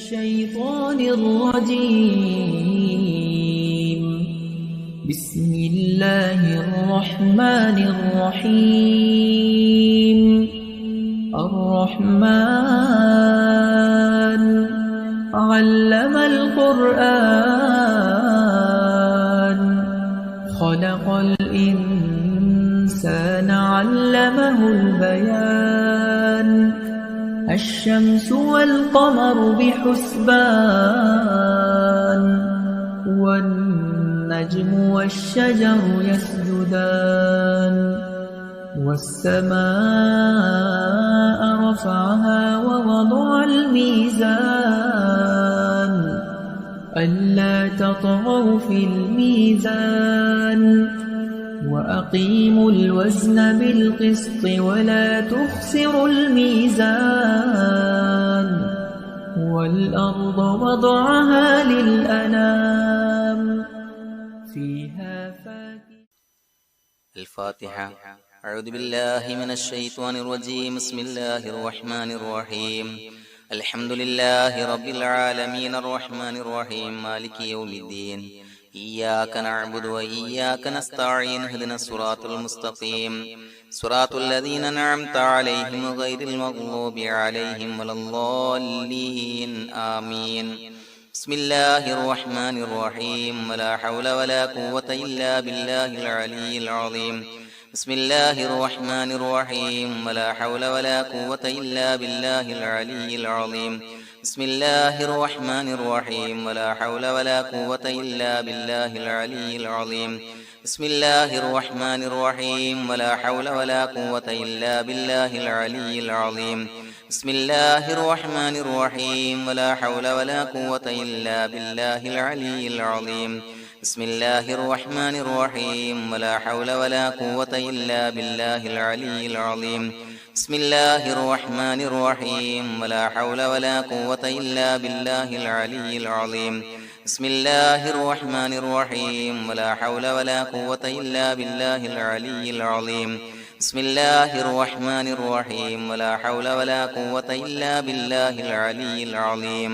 الشيطان الرجيم. بسم الله الرحمن الرحيم. الرحمن علم القرآن خلق الإنسان علمه البيان. الشمس والقمر بحسبان والنجم والشجر يسجدان. والسماء رفعها ووضع الميزان ألا تطغوا في الميزان وأقيموا الوزن بالقسط ولا تخسروا الميزان. والأرض وضعها للأنام فيها فاكهة. الفاتحة. أعوذ بالله من الشيطان الرجيم. بسم الله الرحمن الرحيم. الحمد لله رب العالمين الرحمن الرحيم مالك يوم الدين. إياك نعبد وإياك نستعين. اهدنا الصراط المستقيم صراط الذين أنعمت عليهم غير المغضوب عليهم ولا الضالين آمين. بسم الله الرحمن الرحيم. ولا حول ولا قوة إلا بالله العلي العظيم. بسم الله الرحمن الرحيم. ولا حول ولا قوة إلا بالله العلي العظيم. بسم الله الرحمن الرحيم. ولا حول ولا قوة إلا بالله العلي العظيم. بسم الله الرحمن الرحيم. ولا حول ولا قوة إلا بالله العلي العظيم. بسم الله الرحمن الرحيم. ولا حول ولا قوة إلا بالله العلي العظيم. بسم الله الرحمن الرحيم. ولا حول ولا قوة إلا بالله العلي العظيم. بسم الله الرحمن الرحيم. ولا حول ولا قوة إلا بالله العلي العظيم. بسم الله الرحمن الرحيم. ولا حول ولا قوة إلا بالله العلي العظيم. بسم الله الرحمن الرحيم. ولا حول ولا قوة إلا بالله العلي العظيم.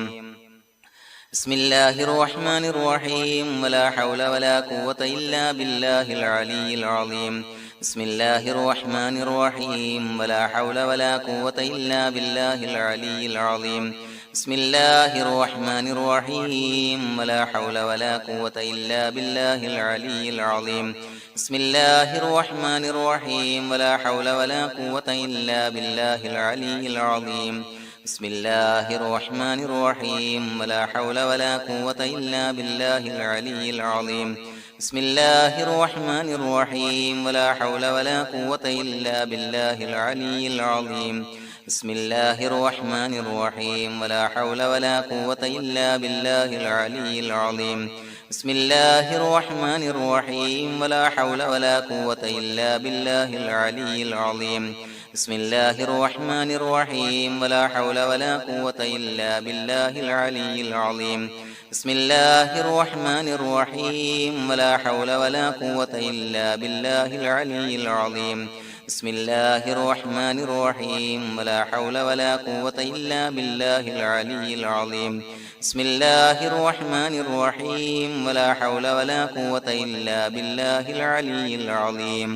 بسم الله الرحمن الرحيم. ولا حول ولا قوة إلا بالله العلي العظيم. بسم الله الرحمن الرحيم. ولا حول ولا قوة إلا بالله العلي العظيم. بسم الله الرحمن الرحيم. ولا حول ولا قوة إلا بالله العلي العظيم. بسم الله الرحمن الرحيم. ولا حول ولا قوة إلا بالله العلي العظيم. بسم الله الرحمن الرحيم. ولا حول ولا قوة إلا بالله العلي العظيم. بسم الله الرحمن الرحيم. ولا حول ولا قوة إلا بالله العلي العظيم. بسم الله الرحمن الرحيم. ولا حول ولا قوة إلا بالله العلي العظيم. بسم الله الرحمن الرحيم. ولا حول ولا قوة إلا بالله العلي العظيم. بسم الله الرحمن الرحيم. ولا حول ولا قوة إلا بالله العلي العظيم. بسم الله الرحمن الرحيم. ولا حول ولا قوة إلا بالله العلي العظيم. بسم الله الرحمن الرحيم. ولا حول ولا قوة إلا بالله العلي العظيم. بسم الله الرحمن الرحيم. ولا حول ولا قوة إلا بالله العلي العظيم.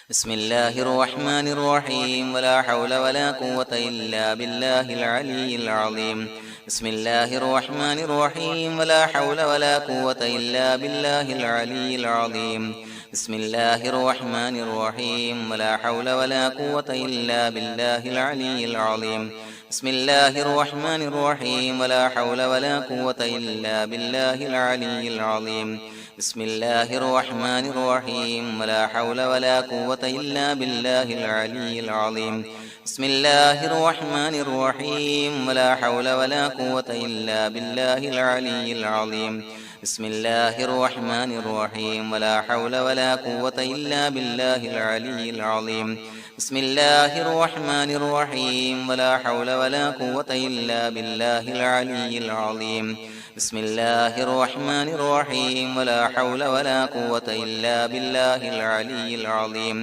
بسم الله الرحمن الرحيم. ولا حول ولا قوة إلا بالله العلي العظيم. بسم الله الرحمن الرحيم. ولا حول ولا قوة إلا بالله العلي العظيم. بسم الله الرحمن الرحيم. ولا حول ولا قوة إلا بالله العلي العظيم. بسم الله الرحمن الرحيم. ولا حول ولا قوة إلا بالله العلي العظيم. بسم الله الرحمن الرحيم. ولا حول ولا قوة إلا بالله العلي العظيم. بسم الله الرحمن الرحيم. ولا حول ولا قوة إلا بالله العلي العظيم. بسم الله الرحمن الرحيم. ولا حول ولا قوة إلا بالله العلي العظيم. بسم الله الرحمن الرحيم. ولا حول ولا قوة إلا بالله العلي العظيم. بسم الله الرحمن الرحيم. ولا حول ولا قوة إلا بالله العلي العظيم.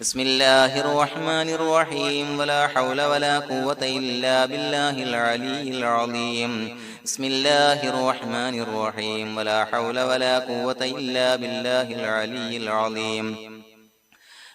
بسم الله الرحمن الرحيم ولا حول ولا قوة إلا بالله العلي العظيم بسم الله الرحمن الرحيم ولا حول ولا قوة إلا بالله العلي العظيم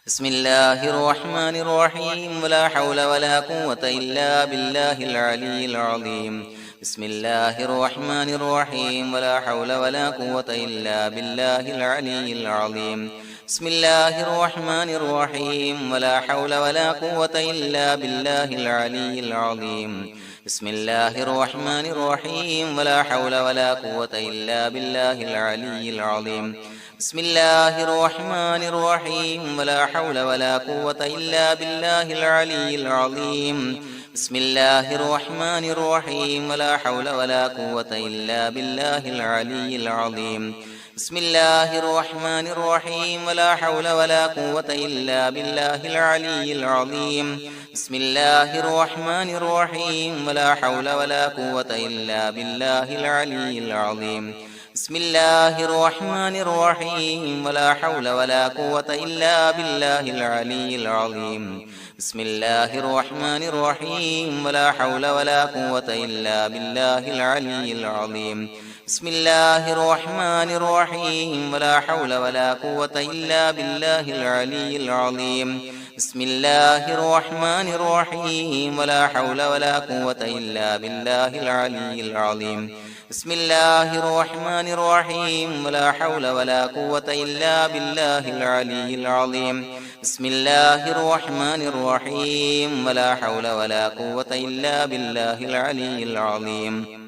بسم الله الرحمن الرحيم ولا حول ولا قوة إلا بالله العلي العظيم بسم الله الرحمن الرحيم ولا حول ولا قوة إلا بالله العلي العظيم بسم الله الرحمن الرحيم ولا حول ولا قوة إلا بالله العلي العظيم بسم الله الرحمن الرحيم ولا حول ولا قوة إلا بالله العلي العظيم بسم الله الرحمن الرحيم ولا حول ولا قوة إلا بالله العلي العظيم بسم الله الرحمن الرحيم ولا حول ولا قوة إلا بالله العلي العظيم بسم الله الرحمن الرحيم ولا حول ولا قوة إلا بالله العلي العظيم بسم الله الرحمن الرحيم ولا حول ولا قوة إلا بالله العلي العظيم بسم الله الرحمن الرحيم ولا حول ولا قوة إلا بالله العلي العظيم بسم الله الرحمن الرحيم ولا حول ولا قوة إلا بالله العلي العظيم بسم الله الرحمن الرحيم ولا حول ولا قوة إلا بالله العلي العظيم بسم الله الرحمن الرحيم ولا حول ولا قوة إلا بالله العلي العظيم بسم الله الرحمن الرحيم ولا حول ولا قوة إلا بالله العلي العظيم بسم الله الرحمن الرحيم ولا حول ولا قوة إلا بالله العلي العظيم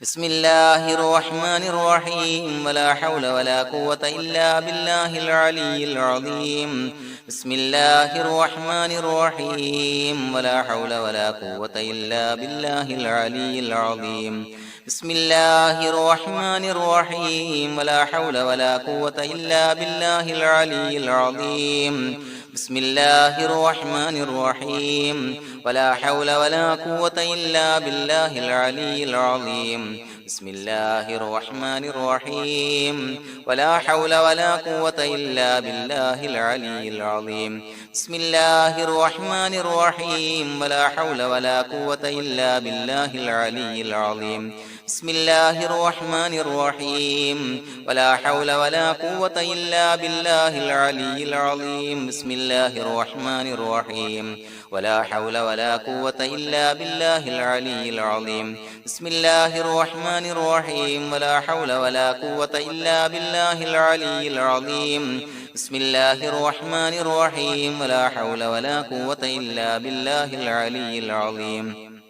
بسم الله الرحمن الرحيم ولا حول ولا قوة إلا بالله العلي العظيم بسم الله الرحمن الرحيم ولا حول ولا قوة إلا بالله العلي العظيم بسم الله الرحمن الرحيم ولا حول ولا قوة إلا بالله العلي العظيم بسم الله الرحمن الرحيم ولا حول ولا قوة إلا بالله العلي العظيم بسم الله الرحمن الرحيم ولا حول ولا قوة إلا بالله العلي العظيم بسم الله الرحمن الرحيم ولا حول ولا قوة إلا بالله العلي العظيم بسم الله الرحمن الرحيم ولا حول ولا قوة إلا بالله العلي العظيم بسم الله الرحمن الرحيم ولا حول ولا قوة إلا بالله العلي العظيم بسم الله الرحمن الرحيم ولا حول ولا قوة إلا بالله العلي العظيم بسم الله الرحمن الرحيم ولا حول ولا قوة إلا بالله العلي العظيم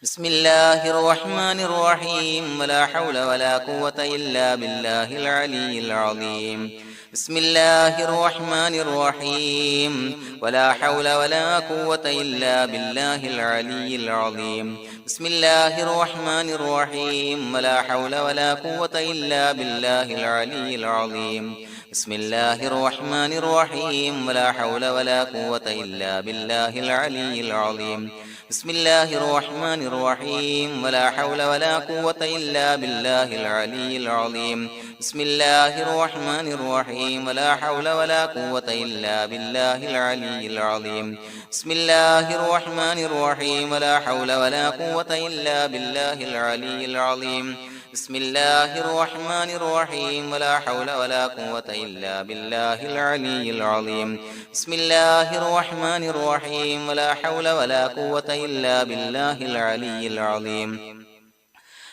بسم الله الرحمن الرحيم ولا حول ولا قوة إلا بالله العلي العظيم بسم الله الرحمن الرحيم ولا حول ولا قوة إلا بالله العلي العظيم بسم الله الرحمن الرحيم ولا حول ولا قوة إلا بالله العلي العظيم بسم الله الرحمن الرحيم ولا حول ولا قوة إلا بالله العلي العظيم بسم الله الرحمن الرحيم ولا حول ولا قوة إلا بالله العلي العظيم بسم الله الرحمن الرحيم ولا حول ولا قوة إلا بالله العلي العظيم بسم الله الرحمن الرحيم ولا حول ولا قوة إلا بالله العلي العظيم بسم الله الرحمن الرحيم ولا حول ولا قوة إلا بالله العلي العظيم بسم الله الرحمن الرحيم ولا حول ولا قوة إلا بالله العلي العظيم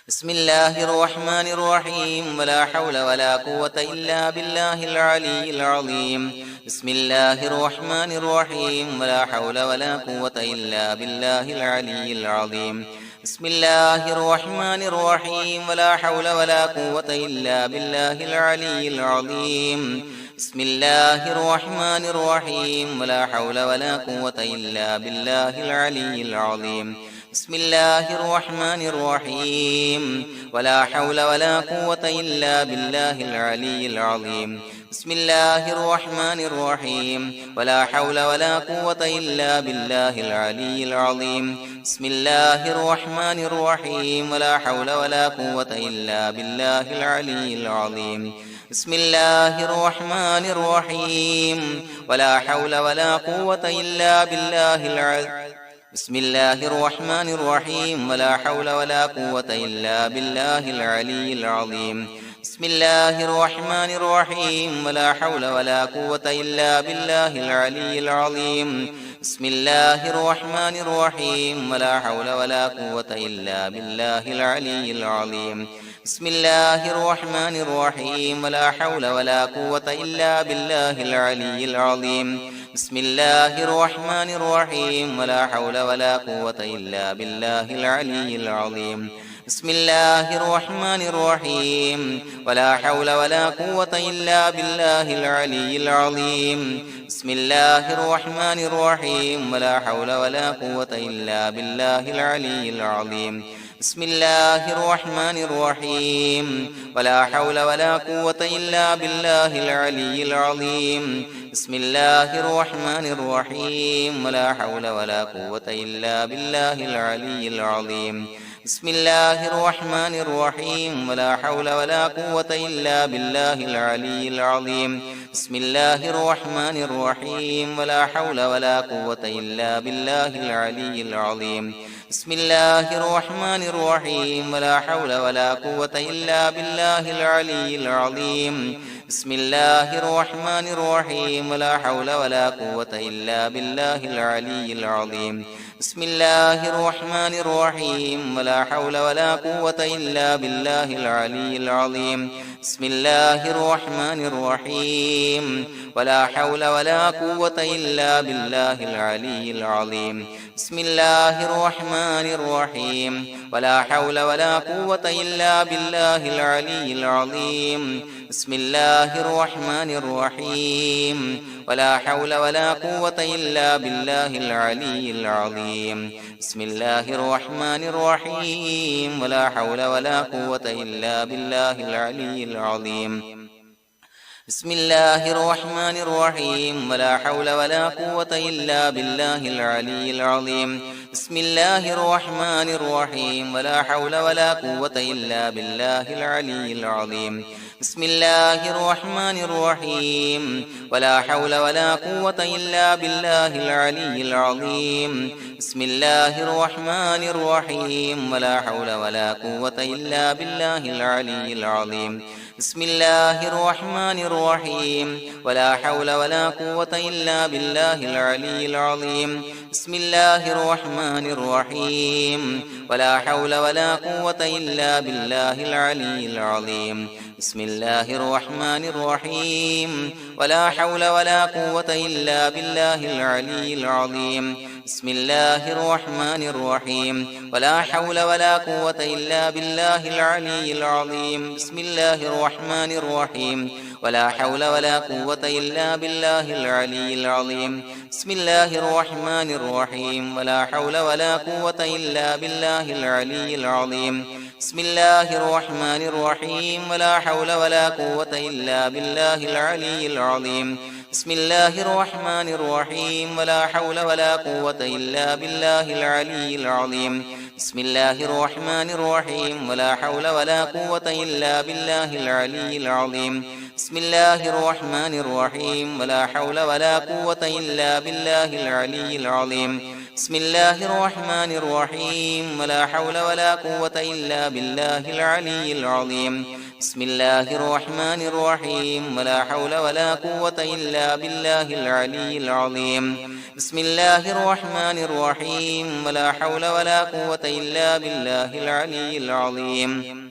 بسم الله الرحمن الرحيم ولا حول ولا قوة إلا بالله العلي العظيم بسم الله الرحمن الرحيم ولا حول ولا قوة إلا بالله العلي العظيم بسم الله الرحمن الرحيم ولا حول ولا قوة إلا بالله العلي العظيم بسم الله الرحمن الرحيم ولا حول ولا قوة إلا بالله العلي العظيم بسم الله الرحمن الرحيم ولا حول ولا قوة إلا بالله العلي العظيم بسم الله الرحمن الرحيم ولا حول ولا قوة إلا بالله العلي العظيم بسم الله الرحمن الرحيم ولا حول ولا قوة إلا بالله العلي العظيم بسم الله الرحمن الرحيم ولا حول ولا قوة إلا بالله العلي بسم الله الرحمن الرحيم ولا حول ولا قوة إلا بالله العلي العظيم بسم الله الرحمن الرحيم ولا حول ولا قوة إلا بالله العلي العظيم بسم الله الرحمن الرحيم ولا حول ولا قوة إلا بالله العلي العظيم بسم الله الرحمن الرحيم ولا حول ولا قوة إلا بالله العلي العظيم بسم الله الرحمن الرحيم ولا حول ولا قوة إلا بالله العلي العظيم بسم الله الرحمن الرحيم ولا حول ولا قوة إلا بالله العلي العظيم بسم الله الرحمن الرحيم ولا حول ولا قوة إلا بالله العلي العظيم بسم الله الرحمن الرحيم ولا حول ولا قوة إلا بالله العلي العظيم بسم الله الرحمن الرحيم ولا حول ولا قوة إلا بالله العلي العظيم بسم الله الرحمن الرحيم ولا حول ولا قوة إلا بالله العلي العظيم بسم الله الرحمن الرحيم ولا حول ولا قوة إلا بالله العلي العظيم بسم الله الرحمن الرحيم ولا حول ولا قوة إلا بالله العلي العظيم بسم الله الرحمن الرحيم ولا حول ولا قوة إلا بالله العلي العظيم بسم الله الرحمن الرحيم ولا حول ولا قوة إلا بالله العلي العظيم بسم الله الرحمن الرحيم ولا حول ولا قوة إلا بالله العلي العظيم بسم الله الرحمن الرحيم ولا حول ولا قوة إلا بالله العلي العظيم بسم الله الرحمن الرحيم ولا حول ولا قوة إلا بالله العلي العظيم بسم الله الرحمن الرحيم ولا حول ولا قوة إلا بالله العلي العظيم بسم الله الرحمن الرحيم ولا حول ولا قوة إلا بالله العلي العظيم بسم الله الرحمن الرحيم ولا حول ولا قوة إلا بالله العلي العظيم بسم الله الرحمن الرحيم ولا حول ولا قوة إلا بالله العلي العظيم بسم الله الرحمن الرحيم ولا حول ولا قوة إلا بالله العلي العظيم بسم الله الرحمن الرحيم ولا حول ولا قوة إلا بالله العلي العظيم بسم الله الرحمن الرحيم ولا حول ولا قوة إلا بالله العلي العظيم بسم الله الرحمن الرحيم ولا حول ولا قوة إلا بالله العلي العظيم بسم الله الرحمن الرحيم ولا حول ولا قوة إلا بالله العلي العظيم بسم الله الرحمن الرحيم ولا حول ولا قوة إلا بالله العلي العظيم بسم الله الرحمن الرحيم ولا حول ولا قوة إلا بالله العلي العظيم بسم الله الرحمن الرحيم ولا حول ولا قوة إلا بالله العلي العظيم بسم الله الرحمن الرحيم ولا حول ولا قوة إلا بالله العلي العظيم بسم الله الرحمن الرحيم ولا حول ولا قوة إلا بالله العلي العظيم بسم الله الرحمن الرحيم ولا حول ولا قوة إلا بالله العلي العظيم بسم الله الرحمن الرحيم ولا حول ولا قوة إلا بالله العلي العظيم بسم الله الرحمن الرحيم ولا حول ولا قوة إلا بالله العلي العظيم بسم الله الرحمن الرحيم ولا حول ولا قوة إلا بالله العلي العظيم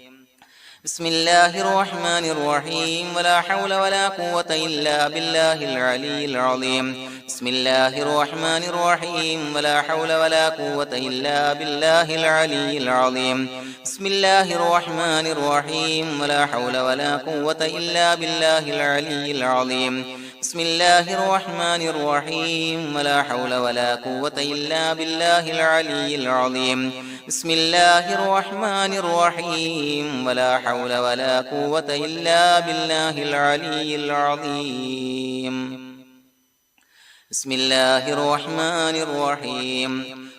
بسم الله الرحمن الرحيم ولا حول ولا قوة إلا بالله العلي العظيم بسم الله الرحمن الرحيم ولا حول ولا قوة إلا بالله العلي العظيم بسم الله الرحمن الرحيم ولا حول ولا قوة إلا بالله العلي العظيم بسم الله الرحمن الرحيم ولا حول ولا قوة إلا بالله العلي العظيم بسم الله الرحمن الرحيم ولا حول ولا قوة إلا بالله العلي العظيم بسم الله الرحمن الرحيم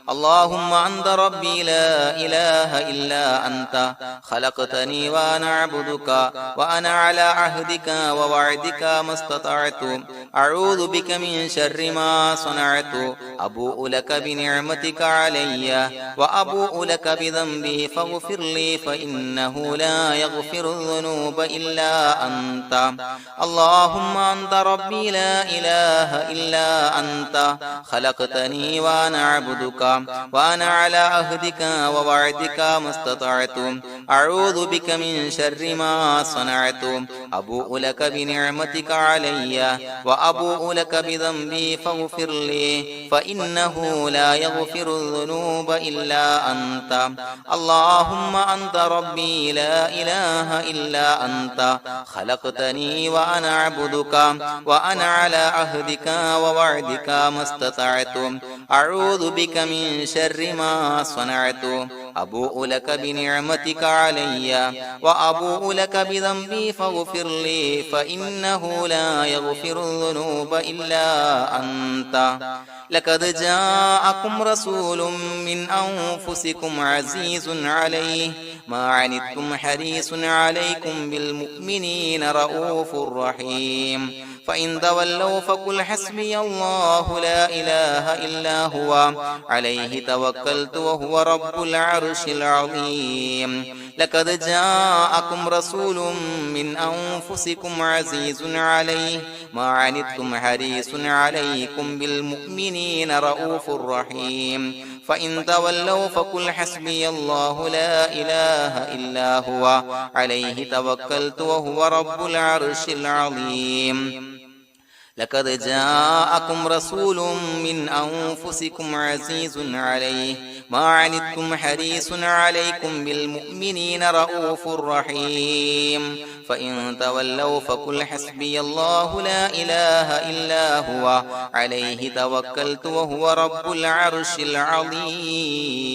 اللهم أنت ربي لا إله إلا أنت خلقتني وأنا عبدك وأنا على عهدك ووعدك ما استطعت أعوذ بك من شر ما صنعت أبوء لك بنعمتك علي وأبوء لك بذنبي فاغفر لي فإنه لا يغفر الذنوب إلا أنت اللهم أنت ربي لا إله إلا أنت خلقتني وأنا عبدك وأنا على عهدك ووعدك ما استطعت أعوذ بك من شر ما صنعت أبوء لك بنعمتك علي وأبوء لك بذنبي فاغفر لي فإنه لا يغفر الذنوب إلا أنت اللهم أنت ربي لا إله إلا أنت خلقتني وأنا عبدك وأنا على عهدك ووعدك ما استطعت أعوذ بك من شر ما صنعت أبوء لك بنعمتك علي وأبوء لك بذنبي فاغفر لي فإنه لا يغفر الذنوب إلا أنت لقد جاءكم رسول من أنفسكم عزيز عليه ما عنتم حريص عليكم بالمؤمنين رؤوف رحيم فإن تولوا فقل حسبي الله لا إله إلا هو عليه توكلت وهو رب العرش العظيم لقد جاءكم رسول من أنفسكم عزيز عليه ما عنتم حريص عليكم بالمؤمنين رؤوف رحيم فإن تولوا فقل حسبي الله لا إله إلا هو عليه توكلت وهو رب العرش العظيم لقد جاءكم رسول من أنفسكم عزيز عليه ما عنتم حريص عليكم بالمؤمنين رؤوف رحيم فإن تولوا فقل حسبي الله لا إله إلا هو عليه توكلت وهو رب العرش العظيم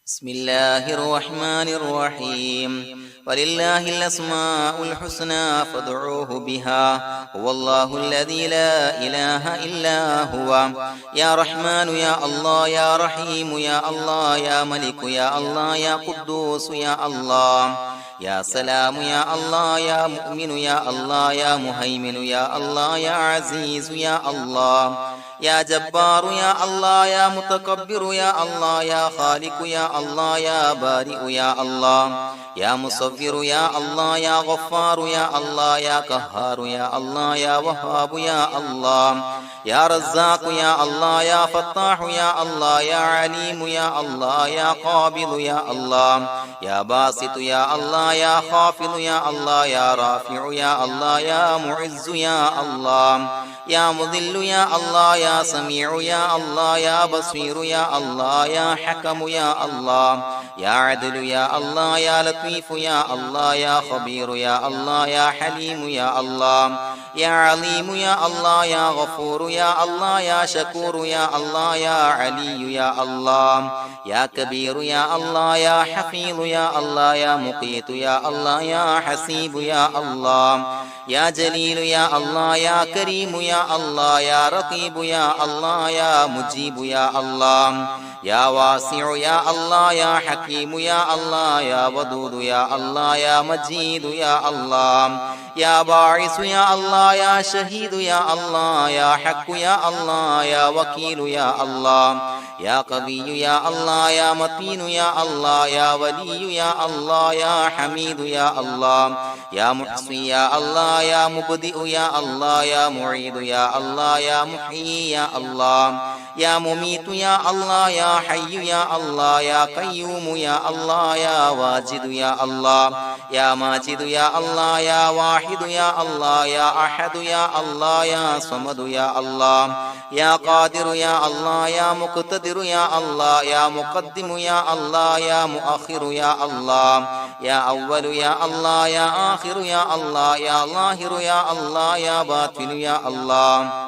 بسم الله الرحمن الرحيم ولله الأسماء الحسنى فادعوه بها هو الله الذي لا إله إلا هو يا رحمن يا الله يا رحيم يا الله يا ملك يا الله يا قدوس يا الله يا سلام يا الله يا مؤمن يا الله يا مهيمن يا الله يا عزيز يا الله يا جبار يا الله يا متكبر يا الله يا خالق يا الله يا بارئ يا الله يا مصور يا الله يا غفار يا الله يا قهار يا الله يا وهاب يا الله يا رزاق يا الله يا فتاح يا الله يا عليم يا الله يا قابض يا الله يا باسط يا الله يا خافض يا الله يا رافع يا الله يا معز يا الله يا مذل يا الله يا سميع يا الله يا بصير يا الله يا حكم يا الله يا عدل يا الله يا لطيف يا الله يا خبير يا الله يا حليم يا الله يا عليم يا الله يا غفور يا الله يا شكور يا الله يا علي يا الله يا كبير يا الله يا حفيظ يا الله يا مقيت يا الله يا حسيب يا الله يا جليل يا الله يا كريم يا الله يا رقيب يا الله يا مجيب يا الله يا واسع يا الله يا حكيم يا الله يا ودود يا الله يا مجيد يا الله يا باعث يا الله يا شهيد يا الله يا حق يا الله يا وكيل يا الله يا قوي يا الله يا متين يا الله يا ولي يا الله يا حميد يا الله يا محصي يا الله يا مبدئ يا الله يا معيد يا الله يا محيي يا الله يا مميت يا الله يا حي يا الله يا قيوم يا الله يا واجد يا الله يا ماجد يا الله يا واحد يا الله يا أحد يا الله يا صمد يا الله يا قادر يا الله يا مقتدر يا الله يا مقدم يا الله يا مؤخر يا الله يا أول يا الله يا آخر يا الله يا ظاهر يا الله يا باطن يا الله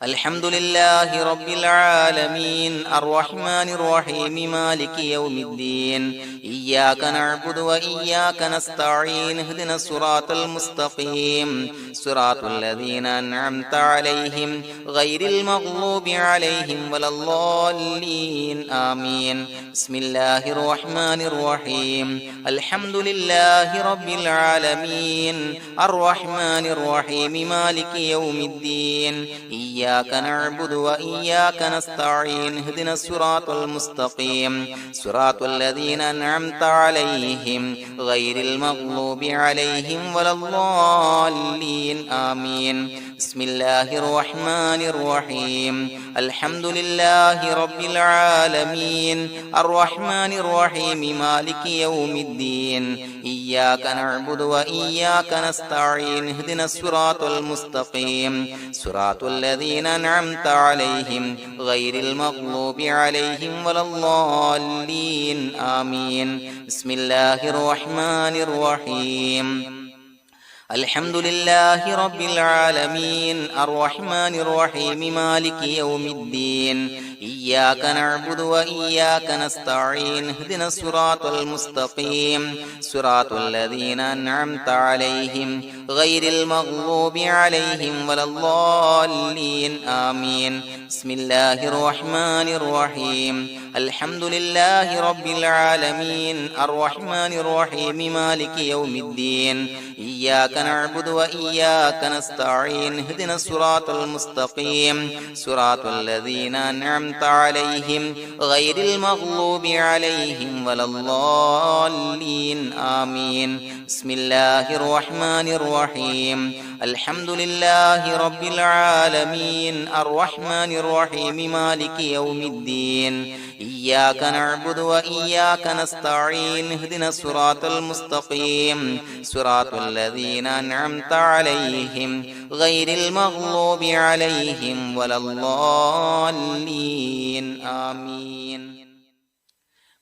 الحمد لله رب العالمين الرحمن الرحيم مالك يوم الدين إياك نعبد وإياك نستعين اهدنا الصراط المستقيم صراط الذين أنعمت عليهم غير المغضوب عليهم ولا الضالين آمين بسم الله الرحمن الرحيم الحمد لله رب العالمين الرحمن الرحيم مالك يوم الدين إياك نعبد وإياك نستعين اهدنا الصراط المستقيم صراط الذين أنعمت عليهم غير المغضوب عليهم ولا الضالين آمين بسم الله الرحمن الرحيم الحمد لله رب العالمين الرحمن الرحيم مالك يوم الدين إياك نعبد وإياك نستعين اهدنا الصراط المستقيم صراط الذين أنعمت عليهم غير المغضوب عليهم ولا الضالين آمين بسم الله الرحمن الرحيم الحمد لله رب العالمين الرحمن الرحيم مالك يوم الدين إياك نعبد وإياك نستعين اهدنا الصراط المستقيم صراط الذين أنعمت عليهم غير المغضوب عليهم ولا الضالين آمين بسم الله الرحمن الرحيم الحمد لله رب العالمين الرحمن الرحيم مالك يوم الدين إياك نعبد وإياك نستعين اهدنا الصراط المستقيم صراط الذين أنعمت عليهم غير المغضوب عليهم ولا الضالين آمين بسم الله الرحمن الرحيم الحمد لله رب العالمين الرحمن الرحيم مالك يوم الدين إياك نعبد وإياك نستعين اهدنا الصراط المستقيم صراط الذين أنعمت عليهم غير المغضوب عليهم ولا الضالين آمين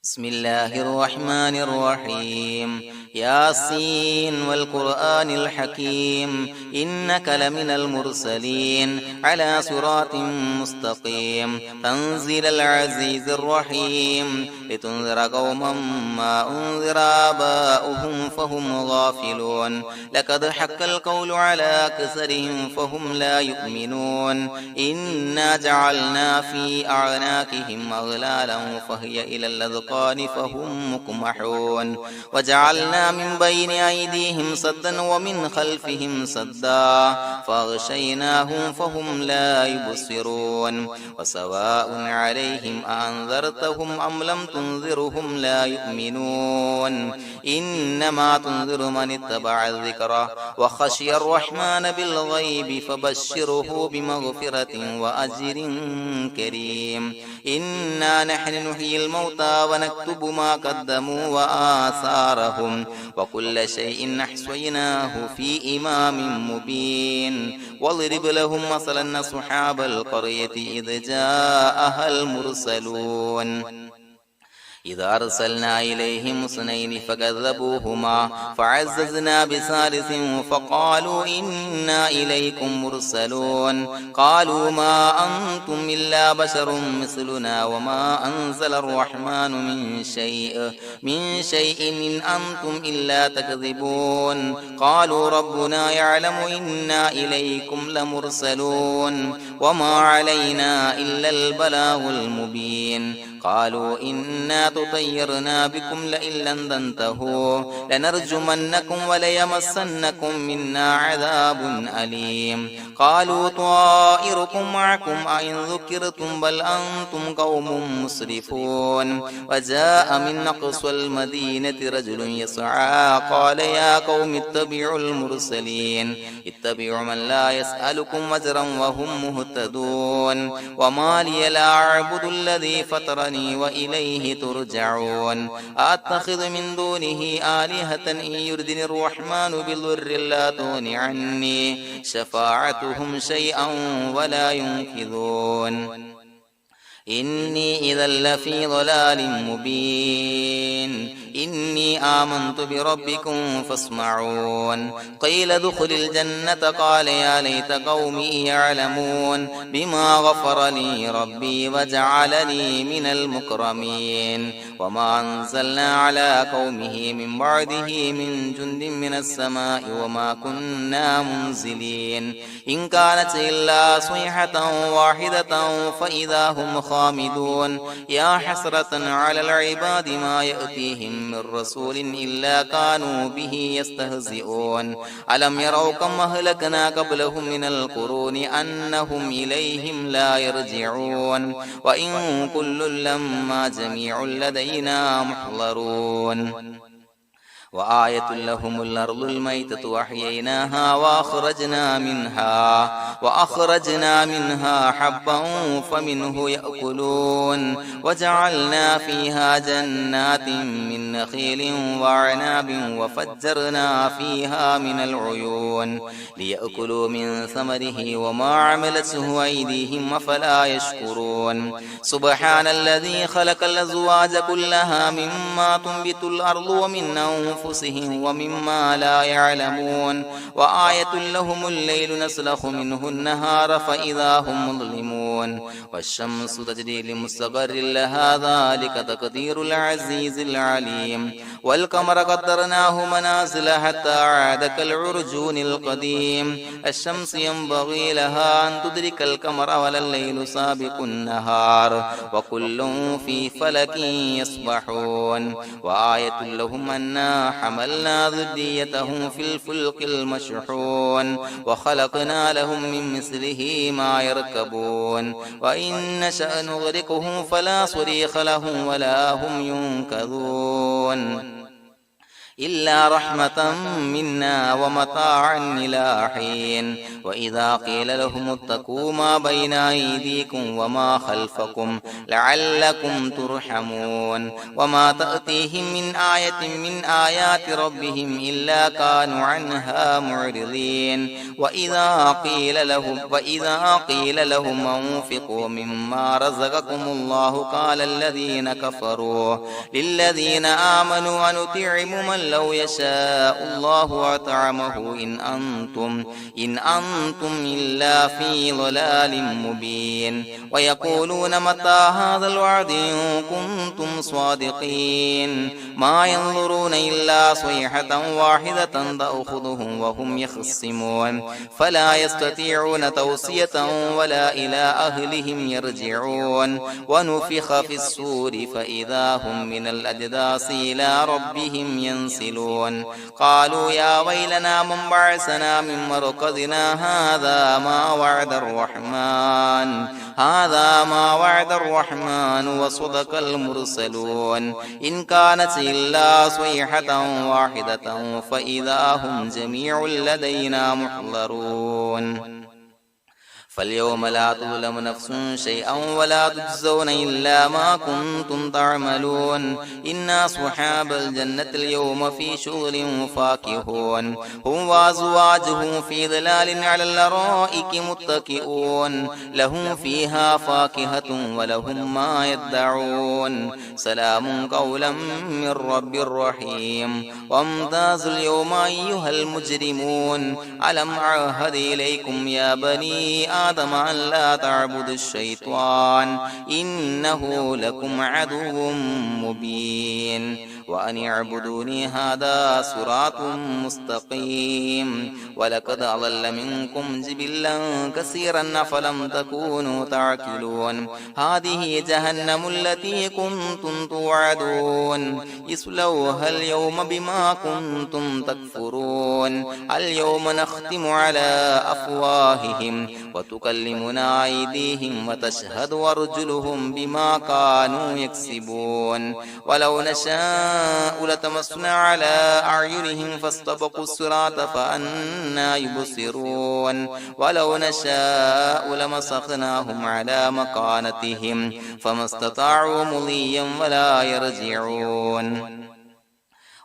بسم الله الرحمن الرحيم ياسين والقرآن الحكيم إنك لمن المرسلين على صراط مستقيم تنزيل العزيز الرحيم لتنذر قوما ما أنذر آباؤهم فهم غافلون لقد حق القول على أكثرهم فهم لا يؤمنون إنا جعلنا في أعناقهم أغلالا فهي إلى الأذقان فهم مقمحون وجعلنا من بين أيديهم سدا ومن خلفهم سدا فأغشيناهم فهم لا يبصرون وسواء عليهم أأنذرتهم أم لم تنذرهم لا يؤمنون إنما تنذر من اتبع الذكر وخشي الرحمن بالغيب فبشره بمغفرة وأجر كريم إنا نحن نحيي الموتى ونكتب ما قدموا وآثارهم وكل شيء أحصيناه في إمام مبين واضرب لهم مثلا أصحاب القرية إذ جاءها المرسلون إذا أرسلنا إليهم اثنين فكذبوهما فعززنا بثالث فقالوا إنا إليكم مرسلون قالوا ما أنتم إلا بشر مثلنا وما أنزل الرحمن من شيء إن أنتم إلا تكذبون قالوا ربنا يعلم إنا إليكم لمرسلون وما علينا إلا البلاغ المبين قالوا إنا تطيرنا بكم لئن لم تنتهوا لنرجمنكم وليمسنكم منا عذاب أليم قالوا طائركم معكم أئن ذكرتم بل أنتم قوم مسرفون وجاء من أقصى المدينة رجل يسعى قال يا قوم اتبعوا المرسلين اتبعوا من لا يسألكم أجرا وهم مهتدون وما لي لا أعبد الذي فطرني وإليه ترجعون أتخذ من دونه آلهة إن يردني الرحمن بضر لا تغن عني شفاعتهم شيئا ولا ينقذون إني إذا لفي ضلال مبين إني آمنت بربكم فاسمعون قيل ادخل الجنة قال يا ليت قومي يعلمون بما غفر لي ربي وجعلني من المكرمين وما أنزلنا على قومه من بعده من جند من السماء وما كنا منزلين إن كانت إلا صيحة واحدة فإذا هم خامدون يا حسرة على العباد ما يأتيهم من رسول إلا كانوا به يستهزئون ألم يروا كم أهلكنا قبلهم من القرون أنهم إليهم لا يرجعون وإن كل لما جميع لدينا محضرون وآية لهم الأرض الميتة وأحييناها وأخرجنا منها حبا فمنه يأكلون وجعلنا فيها جنات من نخيل وأعناب وفجرنا فيها من العيون ليأكلوا من ثمره وما عملته أيديهم أفلا يشكرون سبحان الذي خلق الأزواج كلها مما تنبت الأرض ومن أنفسهم ومما لا يعلمون وآية لهم الليل نسلخ منه النهار فإذا هم مظلمون والشمس تجري لمستقر لها ذلك تقدير العزيز العليم والقمر قدرناه منازل حتى عاد كالعرجون القديم الشمس ينبغي لها أن تدرك القمر ولا الليل سابق النهار وكل في فلك يسبحون وآية لهم أنا حملنا ذريتهم في الفلك المشحون وخلقنا لهم من مثله ما يركبون وإن نشأ نغرقهم فلا صريخ لهم ولا هم ينقذون إلا رحمة منا ومتاعا إلى حين وإذا قيل لهم اتقوا ما بين أيديكم وما خلفكم لعلكم ترحمون وما تأتيهم من آية من آيات ربهم إلا كانوا عنها معرضين وإذا قيل لهم أنفقوا مما رزقكم الله قال الذين كفروا للذين آمنوا أنطعم من لو يشاء الله أطعمه إن أنتم إلا في ضلال مبين ويقولون متى هذا الوعد إن كنتم صادقين ما ينظرون إلا صيحة واحدة تأخذهم وهم يخصمون فلا يستطيعون توصية ولا إلى أهلهم يرجعون ونفخ في الصور فإذا هم من الأجداث إلى ربهم ينسلون قالوا يا ويلنا من بعثنا من مرقدنا هذا ما وعد الرحمن وصدق المرسلون إن كانت إلا صيحة واحدة فإذا هم جميع لدينا محضرون فاليوم لا تظلم نفس شيئا ولا تجزون إلا ما كنتم تعملون إن أصحاب الجنة اليوم في شغل فاكهون هم وأزواجهم في ظلال على الأرائك متكئون لهم فيها فاكهة ولهم ما يدعون سلام قولا من رب رحيم وامتازوا اليوم أيها المجرمون ألم أعهد إليكم يا بني آدم أن لا تعبدوا الشيطان إنه لكم عدو مبين وأن اعبدوني هذا صراط مستقيم ولقد أضل منكم جبلا كثيرا أفلم تكونوا تعقلون هذه جهنم التي كنتم توعدون اصلوها اليوم بما كنتم تكفرون اليوم نختم على أفواههم وتكلمنا أيديهم وتشهد أرجلهم بما كانوا يكسبون ولو نشاء لتمسنا على أعينهم فاستبقوا الصراط فأنا يبصرون ولو نشاء لمسخناهم على مكانتهم فما استطاعوا مضيا ولا يرجعون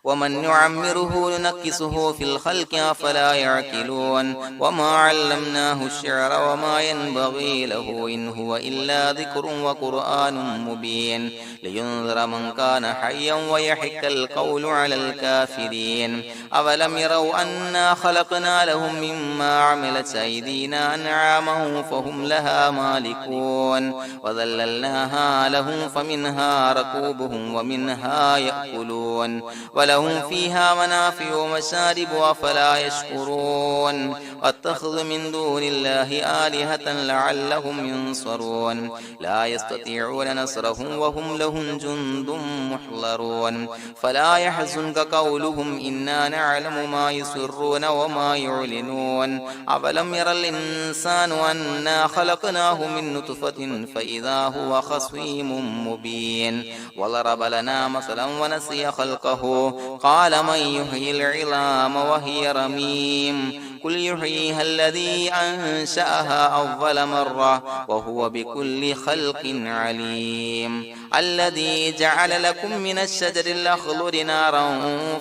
ومن نعمره ننكسه في الخلق أفلا يعقلون وما علمناه الشعر وما ينبغي له إن هو إلا ذكر وقرآن مبين لينذر من كان حيا ويحق القول على الكافرين أولم يروا أنا خلقنا لهم مما عملت أيدينا أنعاما فهم لها مالكون وذللناها لهم فمنها ركوبهم ومنها يأكلون ولهم فيها منافع ومشارب أفلا يشكرون واتخذوا من دون الله آلهة لعلهم ينصرون لا يستطيعون نصرهم وهم لهم جند محضرون فلا يحزنك قولهم إنا نعلم ما يسرون وما يعلنون أولم ير الإنسان أنا خلقناه من نطفة فإذا هو خصيم مبين وضرب لنا مثلا ونسي خلقه قال من يحيي العظام وهي رميم قل يحييها الذي أنشأها أول مرة وهو بكل خلق عليم الذي جعل لكم من الشجر الأخضر نارا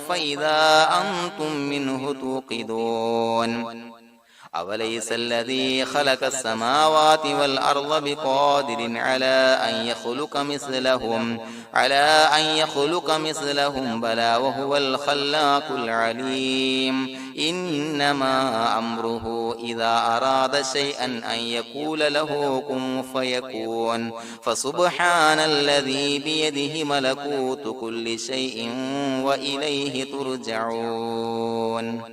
فإذا أنتم منه توقدون أوليس الذي خلق السماوات والأرض بقادر على أن يخلق مثلهم بلى وهو الخلاق العليم إنما أمره إذا أراد شيئا أن يقول له كن فيكون فسبحان الذي بيده ملكوت كل شيء وإليه ترجعون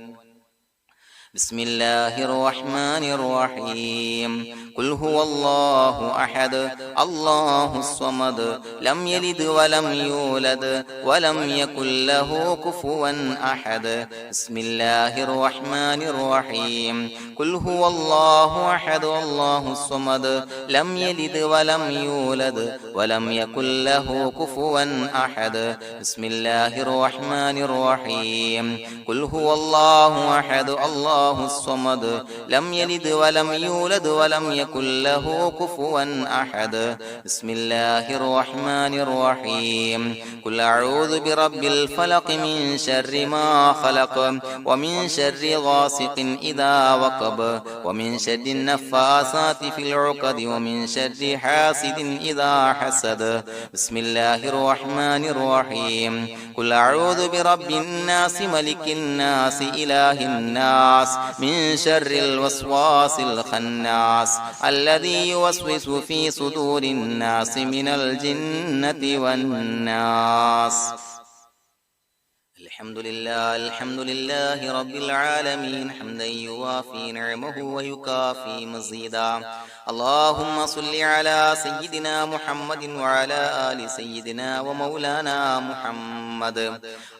بسم الله الرحمن الرحيم قل هو الله أحد الله الصمد لم يلد ولم يولد ولم يكن له كفوا أحد بسم الله الرحمن الرحيم قل هو الله أحد الله الصمد لم يلد ولم يولد ولم يكن له كفوا أحد بسم الله الرحمن الرحيم قل هو الله أحد الله الصمد لم يلد ولم يولد ولم يكن له كفوا أحد بسم الله الرحمن الرحيم قل أعوذ برب الفلق من شر ما خلق ومن شر غاسق إذا وقب ومن شر النفاثات في العقد ومن شر حاسد إذا حسد بسم الله الرحمن الرحيم قل أعوذ برب الناس ملك الناس إله الناس من شر الوسواس الخناس الذي يوسوس في صدور الناس من الجنة والناس الحمد لله رب العالمين حمدا يوافي نعمه ويكافي مزيدا اللهم صل على سيدنا محمد وعلى آل سيدنا ومولانا محمد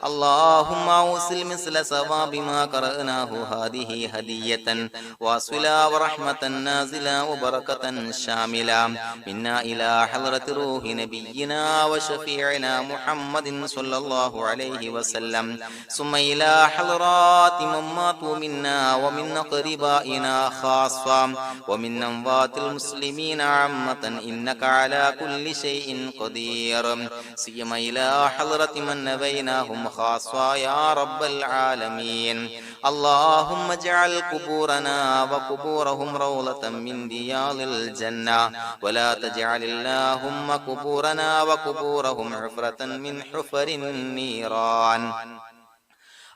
اللهم أوصل مثل ثواب ما قرأناه هذه هدية واصلا ورحمة نازلا وبركة شاملا منا إلى حضرة روح نبينا وشفيعنا محمد صلى الله عليه وسلم ثم إلى حضرات من ماتوا منا ومن أقربائنا خاصة ومن أموات المسلمين عامة إنك على كل شيء قدير سيما إلى حضرة من نبيناهم خاصة يا رب العالمين اللهم اجعل قبورنا وقبورهم روضة من رياض الجنة ولا تجعل اللهم قبورنا وقبورهم حفرة من حفر النيران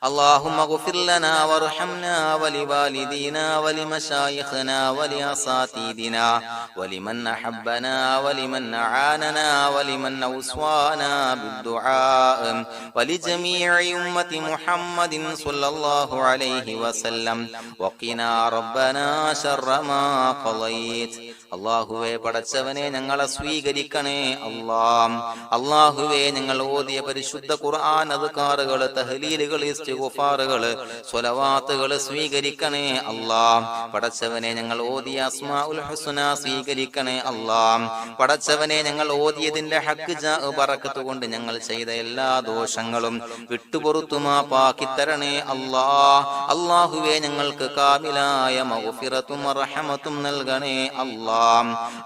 اللهم اغفر لنا وارحمنا ولوالدينا ولمشايخنا ولأساتذتنا ولمن أحبنا ولمن أعاننا ولمن أوصانا بالدعاء ولجميع أمة محمد صلى الله عليه وسلم وقنا ربنا شر ما قضيت അള്ളാഹുവേ പടച്ചവനെ ഞങ്ങളെ സ്വീകരിക്കണേ അല്ലാഹുവേ ഞങ്ങൾ ഓതിയ പരിശുദ്ധ ഖുർആൻ അദ്കാറുകൾ തഹ്ലീലുകൾ ഇസ്തിഗ്ഫാറുകള് സ്വലവാത്തുകള് സ്വീകരിക്കണേ അല്ലാ. പടച്ചവനെ ഞങ്ങൾ ഓതിയ അസ്മാഉൽ ഹുസ്ന സ്വീകരിക്കണേ അല്ലാ. പടച്ചവനെ ഞങ്ങൾ ഓതിയതിന്റെ ഹക്ക് ബറക്കത്ത് കൊണ്ട് ഞങ്ങൾ ചെയ്ത എല്ലാ ദോഷങ്ങളും വിട്ടുപുറത്തു മാപ്പാക്കി തരണേ അല്ലാ. അല്ലാഹുവേ ഞങ്ങൾക്ക് കാമിലായ മഗ്ഫിറത്തും റഹ്മത്തും നൽകണേ അല്ലാ.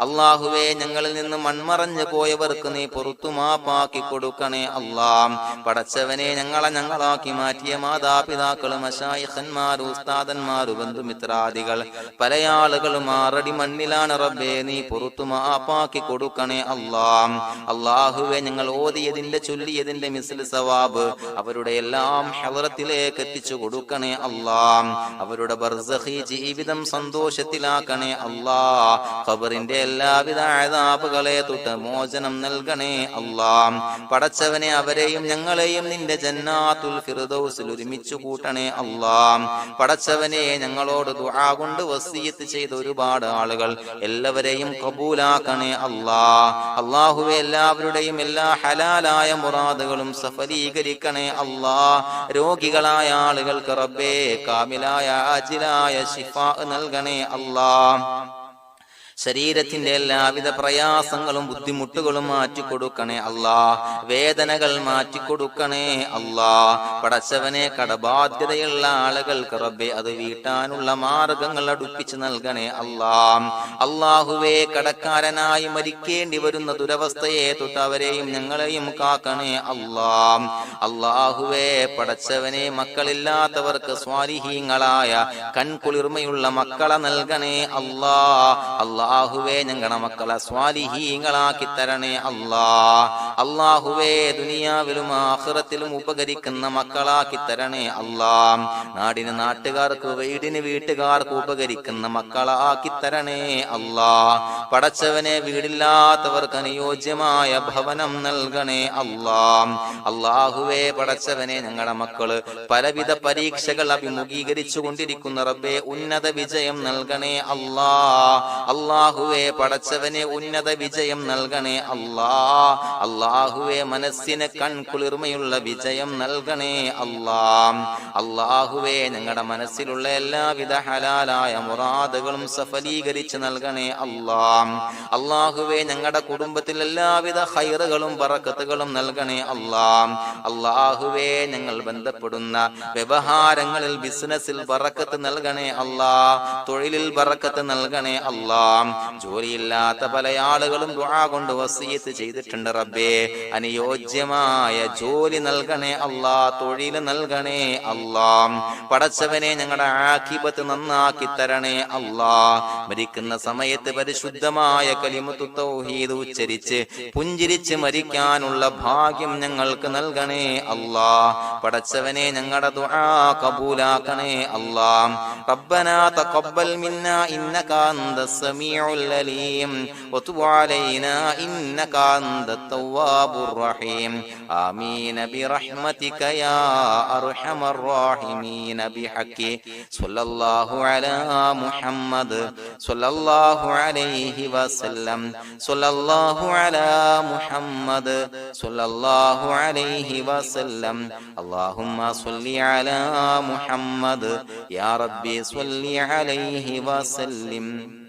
അല്ലാഹുവേ ഞങ്ങളിൽ നിന്ന് മൺമറഞ്ഞു പോയവർക്ക് നീ പുറത്തു മാപ്പാക്കി കൊടുക്കണേ അല്ലാ. പടച്ചവനെ ഞങ്ങളാക്കി മാറ്റിയ മാതാപിതാക്കൾ, മശായിഖന്മാർ, ഉസ്താദന്മാർ, ബന്ധുമിത്രാദികൾ പല ആളുകളും ആറടി മണ്ണിലാണ് റബ്ബേ, നീ പുറത്തു മാപ്പാക്കി കൊടുക്കണേ അല്ലാ. അല്ലാഹുവേ ഞങ്ങൾ ഓതിയതിന്റെ ചൊല്ലിയതിന്റെ മിസ്ൽ സവാബ് അവരുടെ എല്ലാം ഹളറത്തിലേക്ക് എത്തിച്ചു കൊടുക്കണേ അല്ലാ. അവരുടെ ബർസഖി ജീവിതം സന്തോഷത്തിലാക്കണേ അല്ലാ. ഖബറിന്റെ എല്ലാവിധ അദാബുകളെ തൊട്ട് മോചനം നൽകണേ അല്ലാ. പടച്ചവനെ അവരെയും ഞങ്ങളെയും നിന്റെ ജന്നാത്തുൽ ഫിർദൗസിൽ ഒരുമിച്ച് കൂട്ടണേ അല്ലാ. പടച്ചവനെ ഞങ്ങളോട് ദുആ കൊണ്ട് വസിയത്ത് ചെയ്ത ഒരുപാട് ആളുകൾ എല്ലാവരെയും കബൂലാക്കണേ അല്ലാ. അല്ലാഹുവേ എല്ലാവരുടെയും എല്ലാ ഹലാലായ മുറാദുകളും സഫലീകരിക്കണേ അല്ലാ. രോഗികളായ ആളുകൾക്ക് റബ്ബേ കാമിലായ ആജിലായ ശിഫാ നൽകണേ അല്ലാ. ശരീരത്തിന്റെ എല്ലാവിധ പ്രയാസങ്ങളും ബുദ്ധിമുട്ടുകളും മാറ്റിക്കൊടുക്കണേ അല്ലാ. വേദനകൾ മാറ്റിക്കൊടുക്കണേ അല്ലാ. പടച്ചവനെ കടബാധ്യതയുള്ള ആളുകൾക്ക് റബ്ബേ അത് വീട്ടാനുള്ള മാർഗങ്ങൾ അടുപ്പിച്ച് നൽകണേ അല്ലാ. അല്ലാഹുവേ കടക്കാരനായി മരിക്കേണ്ടി വരുന്ന ദുരവസ്ഥയെ തൊട്ട് അവരെയും ഞങ്ങളെയും കാക്കണേ അല്ലാ. അല്ലാഹുവേ പടച്ചവനെ മക്കളില്ലാത്തവർക്ക് സ്വാലിഹീങ്ങളായ കൺകുളിർമയുള്ള മക്കളെ നൽകണേ അല്ലാ. അല്ലാഹുവേ ഞങ്ങളുടെ മക്കളെ സ്വാലിഹീങ്ങളാക്കി തരണേ അല്ലാ. അല്ലാഹുവേ ദുനിയാവിലും ആഖിറത്തിലും ഉപകരിക്കുന്ന മക്കളാക്കി തരണേ അല്ലാ. നാടിന് നാട്ടുകാർക്ക്, വീടിന് വീട്ടുകാർക്ക് ഉപകരിക്കുന്ന മക്കളാക്കി തരണേ അല്ലാ. പടച്ചവനെ വീടില്ലാത്തവർക്ക് അനുയോജ്യമായ ഭവനം നൽകണേ അല്ലാ. അല്ലാഹുവേ പടച്ചവനെ ഞങ്ങളുടെ മക്കള് പലവിധ പരീക്ഷകൾ അഭിമുഖീകരിച്ചു കൊണ്ടിരിക്കുന്ന റബ്ബേ ഉന്നത വിജയം നൽകണേ അല്ലാ. അല്ലാഹുവേ പടച്ചവനെ ഉന്നത വിജയം നൽകണേ അല്ലാ. അല്ലാഹുവേ മനസ്സിന് കൺകുളിർമയുള്ള വിജയം നൽകണേ അല്ലാ. അല്ലാഹുവേ ഞങ്ങളുടെ മനസ്സിലുള്ള എല്ലാവിധ ഹലാലായ മുറാദുകളും സഫലീകരിച്ച് നൽകണേ അല്ലാ. അല്ലാഹുവേ ഞങ്ങളുടെ കുടുംബത്തിൽ എല്ലാവിധ ഖൈറുകളും ബറക്കത്തുകളും നൽകണേ അല്ലാ. അല്ലാഹുവേ ഞങ്ങൾ ബന്ധപ്പെടുന്ന വ്യവഹാരങ്ങളിൽ, ബിസിനസ്സിൽ ബറക്കത്ത് നൽകണേ അല്ലാ. തൊഴിലിൽ ബറക്കത്ത് നൽകണേ അല്ലാ. ജോലിയില്ലാത്ത പല ആളുകളും ദുആ കൊണ്ട് വസിയത്ത് ചെയ്തിട്ടുണ്ട് റബ്ബേ. അനുയോജ്യമായ ജോലി നൽകണേ അല്ലാ. തൊഴിൽ നൽകണേ അല്ലാ. പടച്ചവനെ ഞങ്ങളുടെ ആഖിബത്ത് നന്നാക്കി തരണേ അല്ലാ. മരിക്കുന്ന സമയത്ത് പരിശുദ്ധമായ കലിമത്തു തൗഹീദ് ഉച്ചരിച്ച് പുഞ്ചിരിച്ച് മരിക്കാനുള്ള ഭാഗ്യം ഞങ്ങൾക്ക് നൽകണേ അല്ലാ. പടച്ചവനെ ഞങ്ങളുടെ ദുആ കബൂലാക്കണേ അല്ലാ. റബ്ബനാ തഖബ്ബൽ മിന്നാ ഇന്നക അന്തസ് സമീഉൽ അലീം വതുബ് അലൈനാ ഇന്നക അന്തത് തവ്വാബുർ റഹീം. ആമീൻ ബിറഹ്മതിക യാ അർഹമർ റഹീമീൻ. ബിഹഖി സ്വല്ലല്ലാഹു അലാ മുഹമ്മദ് സ്വല്ലല്ലാഹു അലൈഹി വസല്ലം. സ്വല്ലല്ലാഹു അലാ മുഹമ്മദ് സ്വല്ലല്ലാഹു അലൈഹി വസല്ലം. അല്ലാഹുമ്മ സ്വല്ലി അലാ മുഹമ്മദ് യാ റബ്ബി സ്വല്ലി അലൈഹി വസല്ലം.